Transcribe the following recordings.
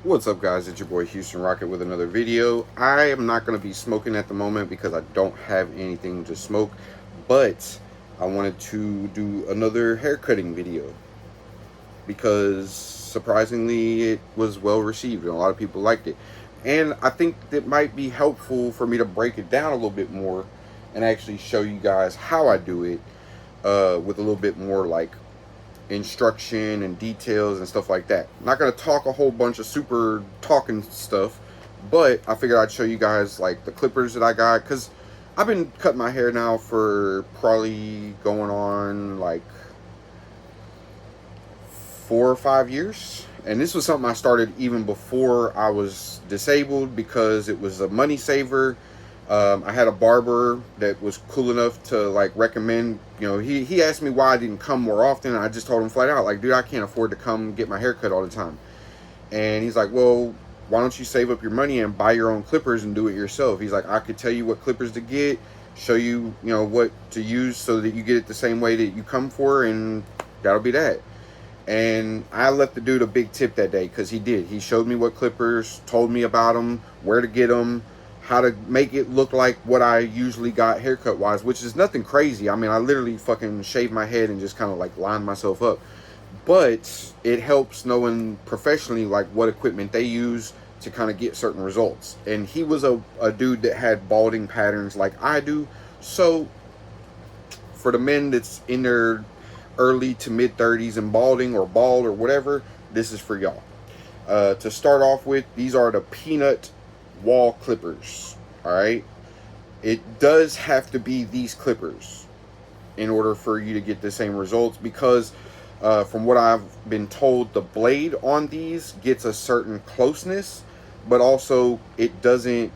What's up, guys? It's your boy Houston Rocket with another video. I am not going to be smoking at the moment because I don't have anything to smoke, but I wanted to do another haircutting video because surprisingly it was well received and a lot of people liked it. And I think it might be helpful for me to break it down a little bit more and actually show you guys how I do it with a little bit more like instruction and details and stuff like that. I'm not going to talk a whole bunch of super talking stuff, but I figured I'd show you guys like the clippers that I got, because I've been cutting my hair now for probably going on like 4 or 5 years. And this was something I started even before I was disabled because it was a money saver. I had a barber that was cool enough to like recommend, he asked me why I didn't come more often. And I just told him flat out, like, dude, I can't afford to come get my hair cut all the time. And he's like, well, why don't you save up your money and buy your own clippers and do it yourself? He's like, I could tell you what clippers to get, show you, what to use so that you get it the same way that you come for, and that'll be that. And I left the dude a big tip that day because he did. He showed me what clippers, told me about them, where to get them, how to make it look like what I usually got haircut wise, which is nothing crazy. I mean, I literally fucking shaved my head and just kind of like lined myself up. But it helps knowing professionally like what equipment they use to kind of get certain results. And he was a dude that had balding patterns like I do. So for the men that's in their early to mid 30s and balding or bald or whatever, this is for y'all. To start off with, these are the peanut wall clippers. All right, it does have to be these clippers in order for you to get the same results, because from what I've been told, the blade on these gets a certain closeness, but also it doesn't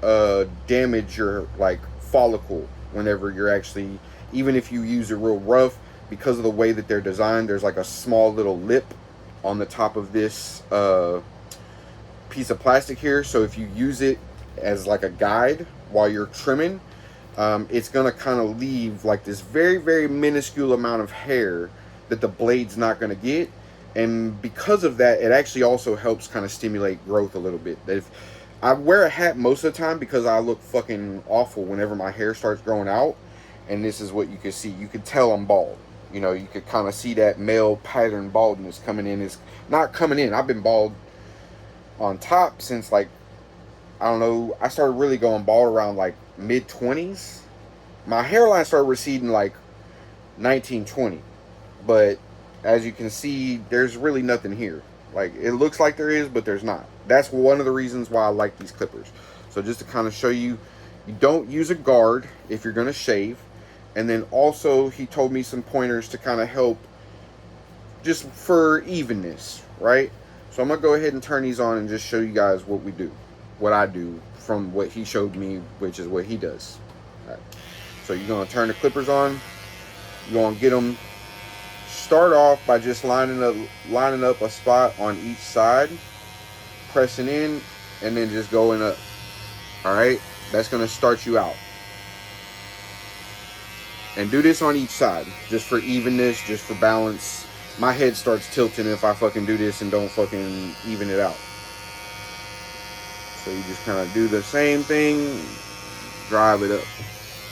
damage your like follicle whenever you're actually, even if you use it real rough, because of the way that they're designed. There's like a small little lip on the top of this piece of plastic here, so if you use it as like a guide while you're trimming, it's gonna kind of leave like this very, very minuscule amount of hair that the blade's not gonna get. And because of that, it actually also helps kind of stimulate growth a little bit. If I wear a hat most of the time because I look fucking awful whenever my hair starts growing out, and this is what you can see. You can tell I'm bald. You could kind of see that male pattern baldness coming in. Is not coming in. I've been bald on top since like, I don't know, I started really going bald around like mid 20s. My hairline started receding like 1920, but as you can see, there's really nothing here. Like, it looks like there is, but there's not. That's one of the reasons why I like these clippers. So just to kind of show you, you don't use a guard if you're going to shave. And then also he told me some pointers to kind of help just for evenness, right? So I'm going to go ahead and turn these on and just show you guys what we do, what I do from what he showed me, which is what he does. All right. So you're going to turn the clippers on. You're going to get them. Start off by just lining up a spot on each side, pressing in, and then just going up. All right, that's going to start you out. And do this on each side, just for evenness, just for balance. My head starts tilting if I fucking do this and don't fucking even it out. So you just kind of do the same thing, drive it up.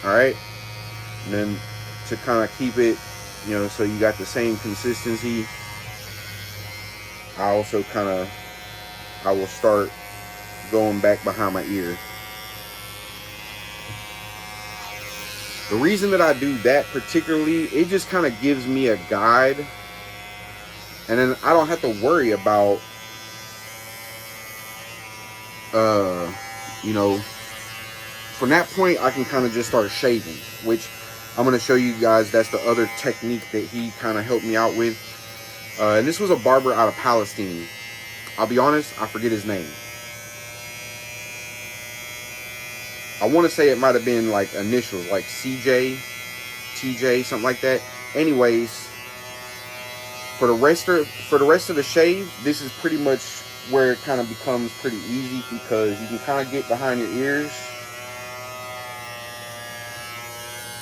All right, and then to kind of keep it, so you got the same consistency, I will start going back behind my ear. The reason that I do that particularly, it just kind of gives me a guide, and then I don't have to worry about from that point I can kind of just start shaving, which I'm going to show you guys. That's the other technique that he kind of helped me out with. And this was a barber out of Palestine. I'll be honest, I forget his name. I want to say it might have been like initials, like CJ, TJ, something like that. Anyways, for the rest of the shave, this is pretty much where it kind of becomes pretty easy, because you can kind of get behind your ears.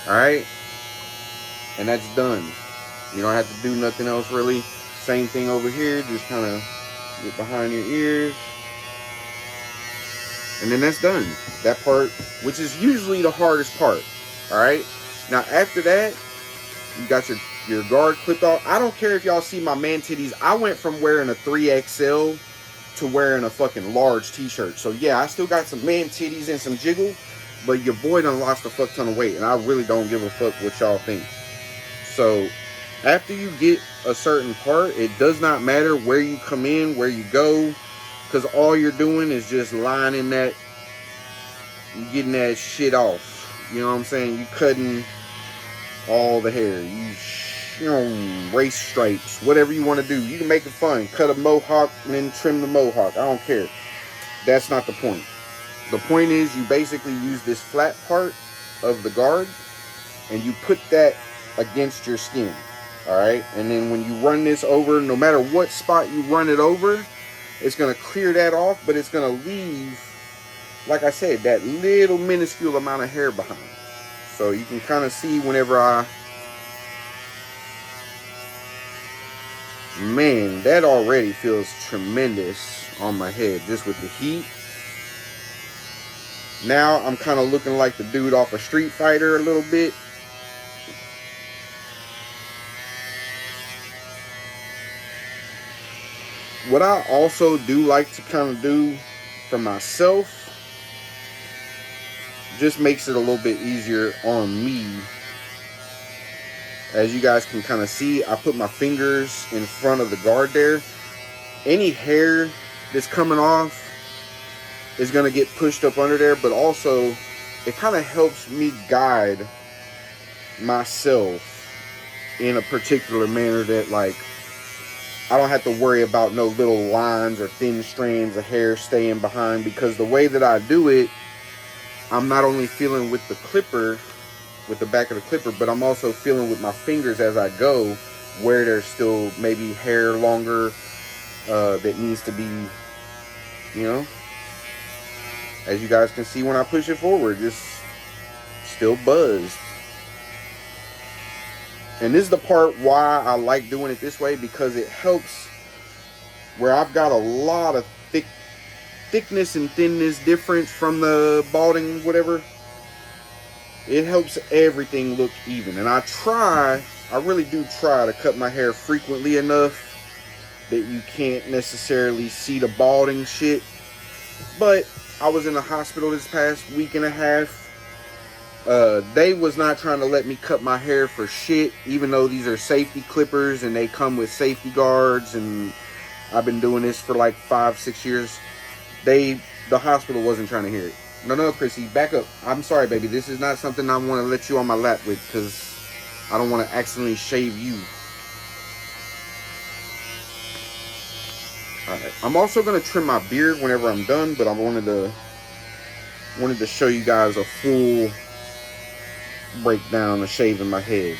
All right, and that's done. You don't have to do nothing else really. Same thing over here, just kind of Get behind your ears. And then that's done. That part, which is usually the hardest part. Alright? Now after that, you got your guard clipped off. I don't care if y'all see my man titties. I went from wearing a 3XL to wearing a fucking large t-shirt. So yeah, I still got some man titties and some jiggle, but your boy done lost a fuck ton of weight, and I really don't give a fuck what y'all think. So after you get a certain part, it does not matter where you come in, where you go, because all you're doing is just lining that, getting that shit off. You know what I'm saying? You cutting all the hair. You know, race stripes, whatever you want to do. You can make it fun. Cut a mohawk and then trim the mohawk. I don't care. That's not the point. The point is you basically use this flat part of the guard and you put that against your skin. Alright? And then when you run this over, no matter what spot you run it over, it's going to clear that off, but it's going to leave, like I said, that little minuscule amount of hair behind. So you can kind of see whenever man, that already feels tremendous on my head just with the heat. Now I'm kind of looking like the dude off of Street Fighter a little bit. What I also do like to kind of do for myself, just makes it a little bit easier on me. As you guys can kind of see, I put my fingers in front of the guard there. Any hair that's coming off is going to get pushed up under there, but also it kind of helps me guide myself in a particular manner that, like, I don't have to worry about no little lines or thin strands of hair staying behind, because the way that I do it, I'm not only feeling with the clipper, with the back of the clipper, but I'm also feeling with my fingers as I go where there's still maybe hair longer that needs to be, you know, as you guys can see when I push it forward, just still buzzed. And this is the part why I like doing it this way, because it helps where I've got a lot of thickness and thinness difference from the balding, whatever. It helps everything look even. And I really do try to cut my hair frequently enough that you can't necessarily see the balding shit. But I was in the hospital this past week and a half. They was not trying to let me cut my hair for shit, even though these are safety clippers and they come with safety guards, and I've been doing this for like 5-6 years. The hospital wasn't trying to hear it. No, Chrissy, back up. I'm sorry, baby. This is not something I want to let you on my lap with, because I don't want to accidentally shave you. Alright. I'm also going to trim my beard whenever I'm done, but I wanted to show you guys a full breakdown of shaving my head.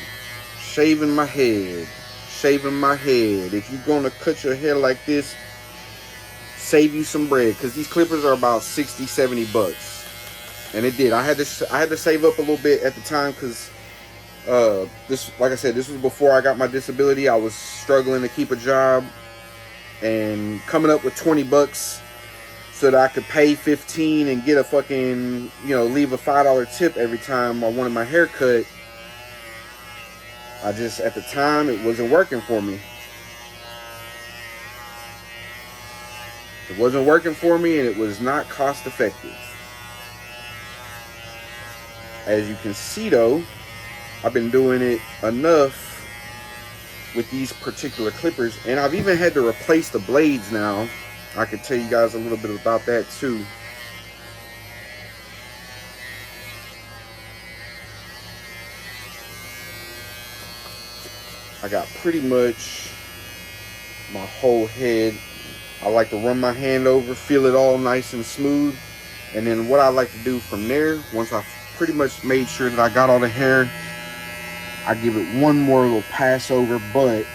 Shaving my head. Shaving my head. If you're going to cut your hair like this, save you some bread, because these clippers are about 60-70 bucks. And it did. I had to save up a little bit at the time, because this, like I said, this was before I got my disability. I was struggling to keep a job, and coming up with 20 bucks so that I could pay 15 and get a fucking, you know, leave a $5 tip every time I wanted my hair cut. At the time, it wasn't working for me. It wasn't working for me, and it was not cost effective. As you can see though, I've been doing it enough with these particular clippers, and I've even had to replace the blades now. I could tell you guys a little bit about that too. I got pretty much my whole head. I like to run my hand over, feel it all nice and smooth. And then what I like to do from there, once I've pretty much made sure that I got all the hair, I give it one more little pass over, but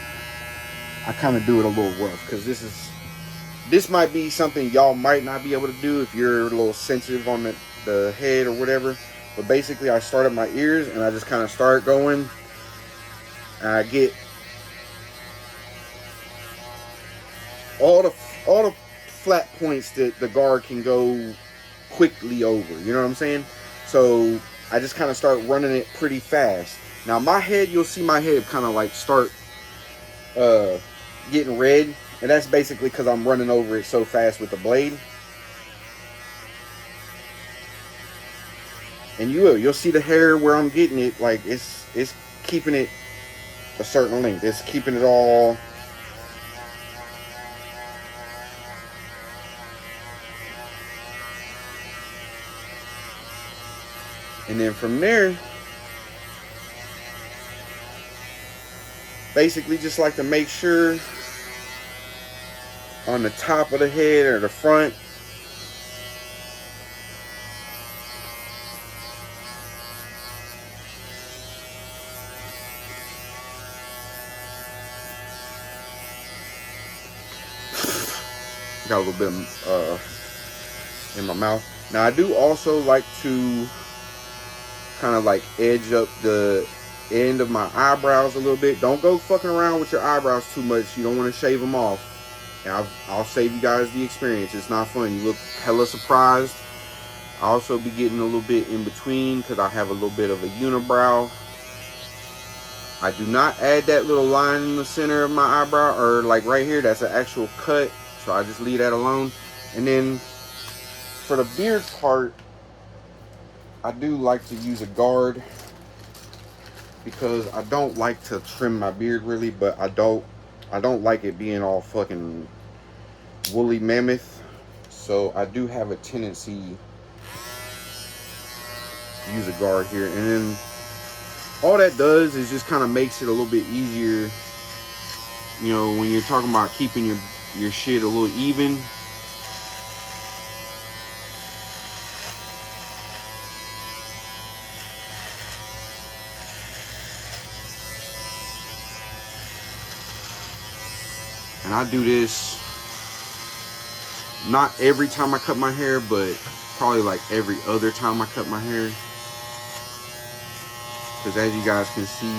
I kind of do it a little rough, because this might be something y'all might not be able to do if you're a little sensitive on the head or whatever. But basically, I start at my ears and I just kind of start going, and I get all the all the flat points that the guard can go quickly over. You know what I'm saying? So I just kind of start running it pretty fast. Now my head, you'll see my head kind of like start uh, getting red, and that's basically because I'm running over it so fast with the blade. And you'll see the hair where I'm getting it, like it's keeping it a certain length. It's keeping it all. And then from there, basically just like to make sure on the top of the head or the front, got a little bit in my mouth. Now I do also like to kind of like edge up the end of my eyebrows a little bit. Don't go fucking around with your eyebrows too much. You don't want to shave them off. And I'll save you guys the experience. It's not fun. You look hella surprised. I also be getting a little bit in between because I have a little bit of a unibrow. I do not add that little line in the center of my eyebrow, or like right here, that's an actual cut. So I just leave that alone. And then for the beard part, I do like to use a guard because I don't like to trim my beard really, but I don't like it being all fucking woolly mammoth. So I do have a tendency to use a guard here, and then all that does is just kind of makes it a little bit easier, you know, when you're talking about keeping your shit a little even. And I do this not every time I cut my hair, but probably like every other time I cut my hair. Because as you guys can see,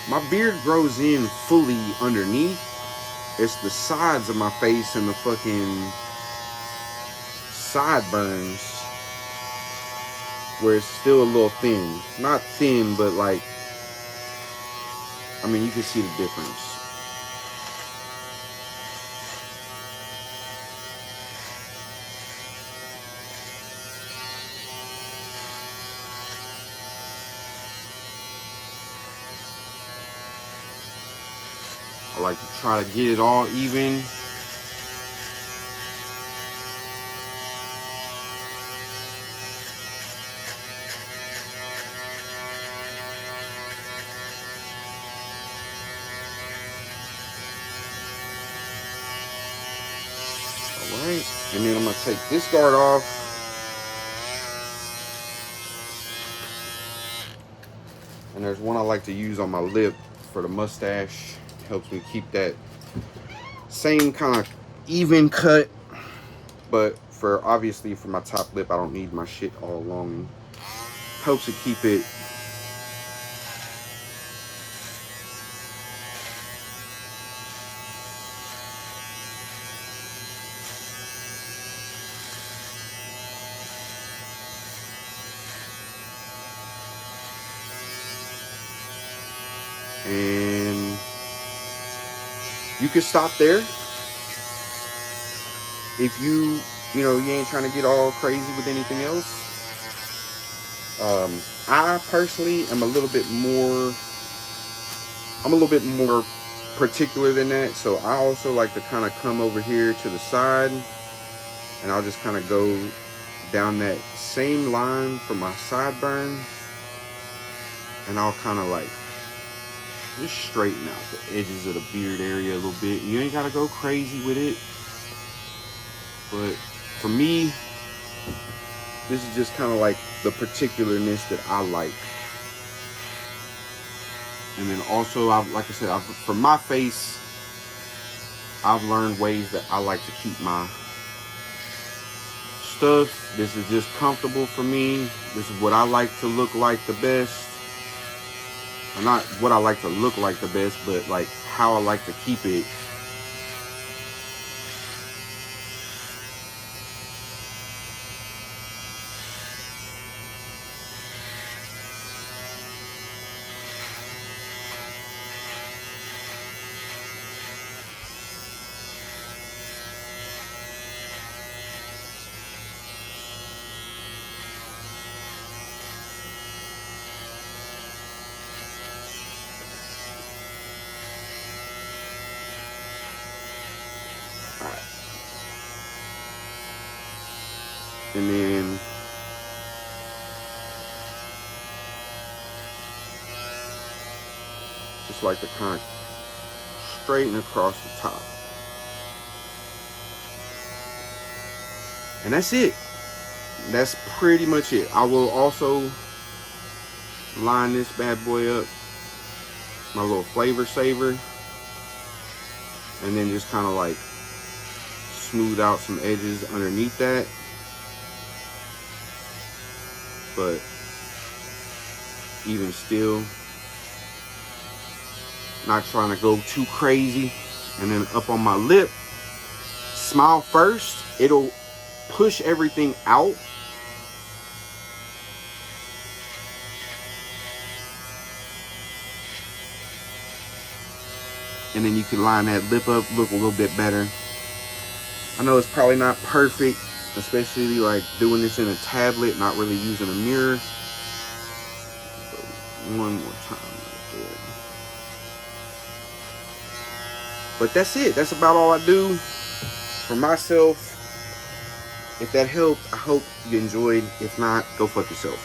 my beard grows in fully underneath. It's the sides of my face and the fucking sideburns where it's still a little thin. Not thin, but like, I mean, you can see the difference. I like to try to get it all even. Alright, and then I'm going to take this guard off. And there's one I like to use on my lip for the mustache. Helps me keep that same kind of even cut, but for obviously for my top lip, I don't need my shit all long. Helps to keep it and you can stop there if you ain't trying to get all crazy with anything else. I personally am a little bit more particular than that, so I also like to kind of come over here to the side, and I'll just kind of go down that same line for my sideburn, and I'll kind of like just straighten out the edges of the beard area a little bit. You ain't gotta go crazy with it, but for me, this is just kind of like the particularness that I like. And then also, like I said, for my face, I've learned ways that I like to keep my stuff. This is just comfortable for me. This is what I like to look like the best. Or not what I like to look like the best, but like how I like to keep it. And then just like to kind of straighten across the top. And that's it. That's pretty much it. I will also line this bad boy up, my little flavor saver, and then just kind of like smooth out some edges underneath that. But even still, not trying to go too crazy. And then up on my lip, smile first. It'll push everything out. And then you can line that lip up, look a little bit better. I know it's probably not perfect, especially like doing this in a tablet, not really using a mirror. So one more time right there. But that's it. That's about all I do for myself. If that helped, I hope you enjoyed. If not, go fuck yourself.